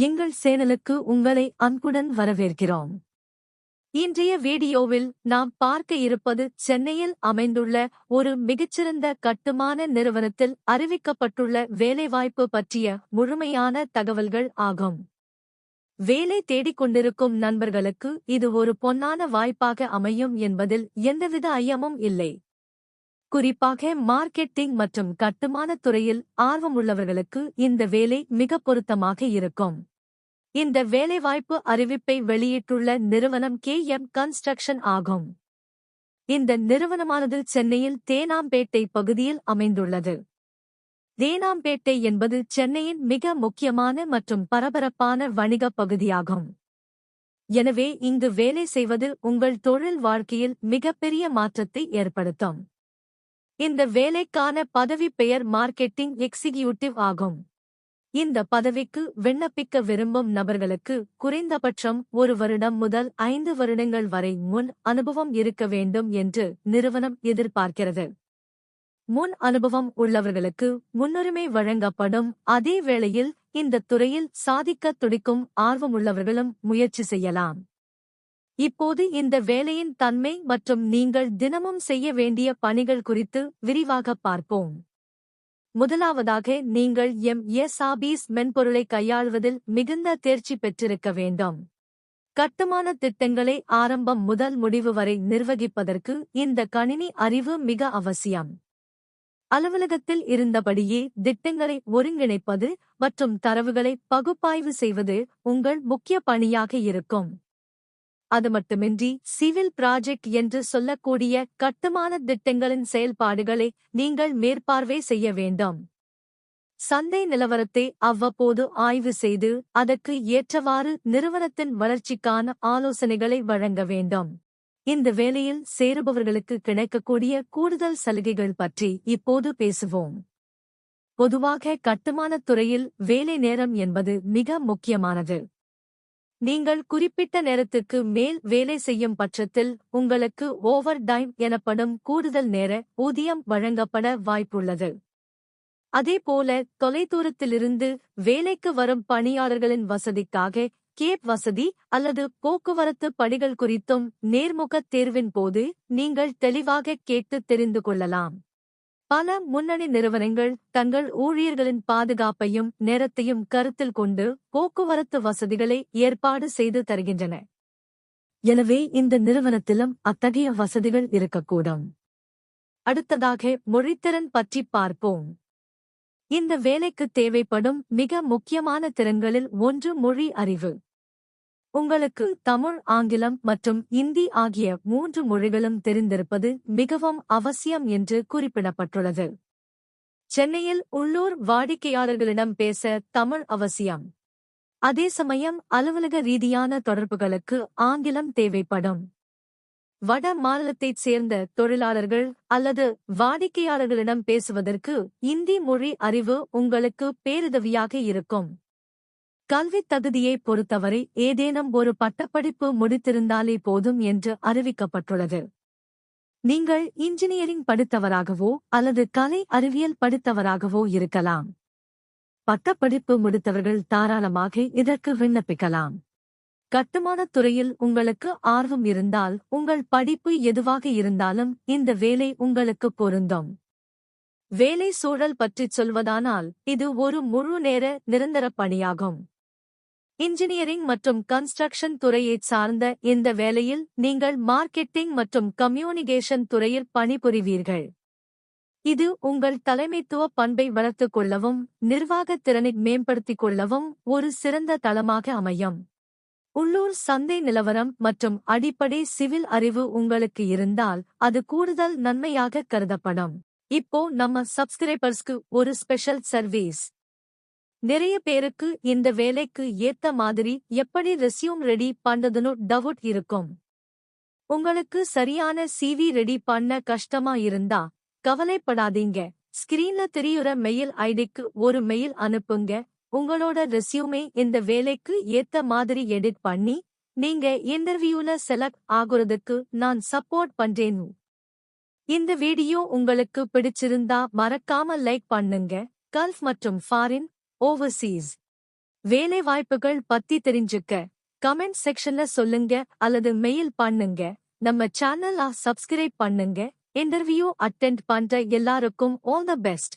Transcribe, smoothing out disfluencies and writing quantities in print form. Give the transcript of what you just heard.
எங்கள் சேனலுக்கு உங்களை அன்புடன் வரவேற்கிறோம். இன்றைய வீடியோவில் நாம் பார்க்க இருப்பது சென்னையில் அமைந்துள்ள ஒரு மிகச்சிறந்த கட்டுமான நிறுவனத்தில் அறிவிக்கப்பட்டுள்ள வேலைவாய்ப்பு பற்றிய முழுமையான தகவல்கள் ஆகும். வேலை தேடிக்கொண்டிருக்கும் நண்பர்களுக்கு இது ஒரு பொன்னான வாய்ப்பாக அமையும் என்பதில் எந்தவித ஐயமும் இல்லை. குறிப்பாக மார்க்கெட்டிங் மற்றும் கட்டுமானத் துறையில் ஆர்வமுள்ளவர்களுக்கு இந்த வேலை மிக பொருத்தமாக இருக்கும். இந்த வேலைவாய்ப்பு அறிவிப்பை வெளியிட்டுள்ள நிறுவனம் KM கன்ஸ்ட்ரக்ஷன் ஆகும். இந்த நிறுவனமானது சென்னையில் தேனாம்பேட்டை பகுதியில் அமைந்துள்ளது. தேனாம்பேட்டை என்பது சென்னையின் மிக முக்கியமான மற்றும் பரபரப்பான வணிக பகுதியாகும். எனவே இங்கு வேலை செய்வது உங்கள் தொழில் வாழ்க்கையில் மிகப்பெரிய மாற்றத்தை ஏற்படுத்தும். இந்த வேலைக்கான பதவி பெயர் மார்க்கெட்டிங் எக்ஸிகியூட்டிவ் ஆகும். இந்த பதவிக்கு விண்ணப்பிக்க விரும்பும் நபர்களுக்கு குறைந்தபட்சம் 1 வருடம் முதல் 5 வருடங்கள் வரை முன் அனுபவம் இருக்க வேண்டும் என்று நிறுவனம் எதிர்பார்க்கிறது. முன் அனுபவம் உள்ளவர்களுக்கு முன்னுரிமை வழங்கப்படும். அதே வேளையில் இந்த துறையில் சாதிக்க துடிக்கும் ஆர்வமுள்ளவர்களும் முயற்சி செய்யலாம். இப்போது இந்த வேலையின் தன்மை மற்றும் நீங்கள் தினமும் செய்ய வேண்டிய பணிகள் குறித்து விரிவாக பார்ப்போம். முதலாவதாக நீங்கள் MS ஆபீஸ் மென்பொருளை கையாள்வதில் மிகுந்த தேர்ச்சி பெற்றிருக்க வேண்டும். கட்டுமான திட்டங்களை ஆரம்பம் முதல் முடிவு வரை நிர்வகிப்பதற்கு இந்த கணினி அறிவு மிக அவசியம். அலுவலகத்தில் இருந்தபடியே திட்டங்களை ஒருங்கிணைப்பது மற்றும் தரவுகளை பகுப்பாய்வு செய்வது உங்கள் முக்கிய பணியாக இருக்கும். அது மட்டுமின்றி சிவில் ப்ராஜெக்ட் என்று சொல்லக்கூடிய கட்டுமான திட்டங்களின் செயல்பாடுகளை நீங்கள் மேற்பார்வை செய்ய வேண்டும். சந்தை நிலவரத்தை அவ்வப்போது ஆய்வு செய்து அதற்கு ஏற்றவாறு நிறுவனத்தின் வளர்ச்சிக்கான ஆலோசனைகளை வழங்க வேண்டும். இந்த வேலையில் சேருபவர்களுக்கு கிடைக்கக்கூடிய கூடுதல் சலுகைகள் பற்றி இப்போது பேசுவோம். பொதுவாக கட்டுமானத் துறையில் வேலை நேரம் என்பது மிக முக்கியமானது. நீங்கள் குறிப்பிட்ட நேரத்துக்கு மேல் வேலை செய்யும் பட்சத்தில் உங்களுக்கு ஓவர் டைம் எனப்படும் கூடுதல் நேர ஊதியம் வழங்கப்பட வாய்ப்புள்ளது. அதேபோல தொலைதூரத்திலிருந்து வேலைக்கு வரும் பணியாளர்களின் வசதிக்காக கேப் வசதி அல்லது போக்குவரத்து படிகள் குறித்தும் நேர்முகத் தேர்வின் போது நீங்கள் தெளிவாக கேட்டு தெரிந்து கொள்ளலாம். பல முன்னணி நிறுவனங்கள் தங்கள் ஊழியர்களின் பாதுகாப்பையும் நேரத்தையும் கருத்தில் கொண்டு போக்குவரத்து வசதிகளை ஏற்பாடு செய்து தருகின்றன. எனவே இந்த நிறுவனத்திலும் அத்தகைய வசதிகள் இருக்கக்கூடும். அடுத்ததாக மொழித்திறன் பற்றி பார்ப்போம். இந்த வேலைக்கு தேவைப்படும் மிக முக்கியமான திறன்களில் ஒன்று மொழி அறிவு. உங்களுக்கு தமிழ், ஆங்கிலம் மற்றும் இந்தி ஆகிய 3 மொழிகளும் தெரிந்திருப்பது மிகவும் அவசியம் என்று குறிப்பிடப்பட்டுள்ளது. சென்னையில் உள்ளூர் வாடிக்கையாளர்களிடம் பேச தமிழ் அவசியம். அதே சமயம் அலுவலக ரீதியான தொடர்புகளுக்கு ஆங்கிலம் தேவைப்படும். வட மாநிலத்தைச் சேர்ந்த தொழிலாளர்கள் அல்லது வாடிக்கையாளர்களிடம் பேசுவதற்கு இந்தி மொழி அறிவு உங்களுக்கு பேருதவியாக இருக்கும். கல்வித் தகுதியை பொறுத்தவரை ஏதேனும் ஒரு பட்டப்படிப்பு முடித்திருந்தாலே போதும் என்று அறிவிக்கப்பட்டுள்ளது. நீங்கள் இன்ஜினியரிங் படித்தவராகவோ அல்லது கலை அறிவியல் படித்தவராகவோ இருக்கலாம். பட்டப்படிப்பு முடித்தவர்கள் தாராளமாக இதற்கு விண்ணப்பிக்கலாம். கட்டுமானத் துறையில் உங்களுக்கு ஆர்வம் இருந்தால் உங்கள் படிப்பு எதுவாக இருந்தாலும் இந்த வேலை உங்களுக்கு பொருந்தும். வேலை சூழல் பற்றிச் சொல்வதானால் இது ஒரு முழு நேர நிரந்தர பணியாகும். இன்ஜினியரிங் மற்றும் கன்ஸ்ட்ரக்ஷன் துறையைச் சார்ந்த இந்த வேலையில் நீங்கள் மார்க்கெட்டிங் மற்றும் கம்யூனிகேஷன் துறையில் பணிபுரிவீர்கள். இது உங்கள் தலைமைத்துவ பண்பை வளர்த்துக் கொள்ளவும் நிர்வாகத் திறனை மேம்படுத்திக் கொள்ளவும் ஒரு சிறந்த தளமாக அமையும். உள்ளூர் சந்தை நிலவரம் மற்றும் அடிப்படை சிவில் அறிவு உங்களுக்கு இருந்தால் அது கூடுதல் நன்மையாக கருதப்படும். இப்போ நம்ம சப்ஸ்கிரைபர்ஸ்க்கு ஒரு ஸ்பெஷல் சர்வீஸ். நிறைய பேருக்கு இந்த வேலைக்கு ஏத்த மாதிரி எப்படி ரெஸ்யூம் ரெடி பண்றதுன்னு டவுட் இருக்கும். உங்களுக்கு சரியான CV ரெடி பண்ண கஷ்டமா இருந்தா கவலைப்படாதீங்க. ஸ்கிரீன்ல தெரியுற மெயில் ஐடிக்கு ஒரு மெயில் அனுப்புங்க. உங்களோட ரெஸ்யூமே இந்த வேலைக்கு ஏத்த மாதிரி எடிட் பண்ணி நீங்க இன்டர்வியூல செலக்ட் ஆகுறதுக்கு நான் சப்போர்ட் பண்றேன். இந்த வீடியோ உங்களுக்கு பிடிச்சிருந்தா மறக்காம லைக் பண்ணுங்க. கல்ஃப் மற்றும் ஃபாரின் ஓவர்சீஸ் வேலை வாய்ப்புகள் பத்தி தெரிஞ்சுக்க கமெண்ட் செக்ஷன்ல சொல்லுங்க அல்லது மெயில் பண்ணுங்க. நம்ம சேனலை சப்ஸ்கிரைப் பண்ணுங்க. இன்டர்வியூ அட்டெண்ட் பண்ற எல்லாருக்கும் ஆல் தி பெஸ்ட்.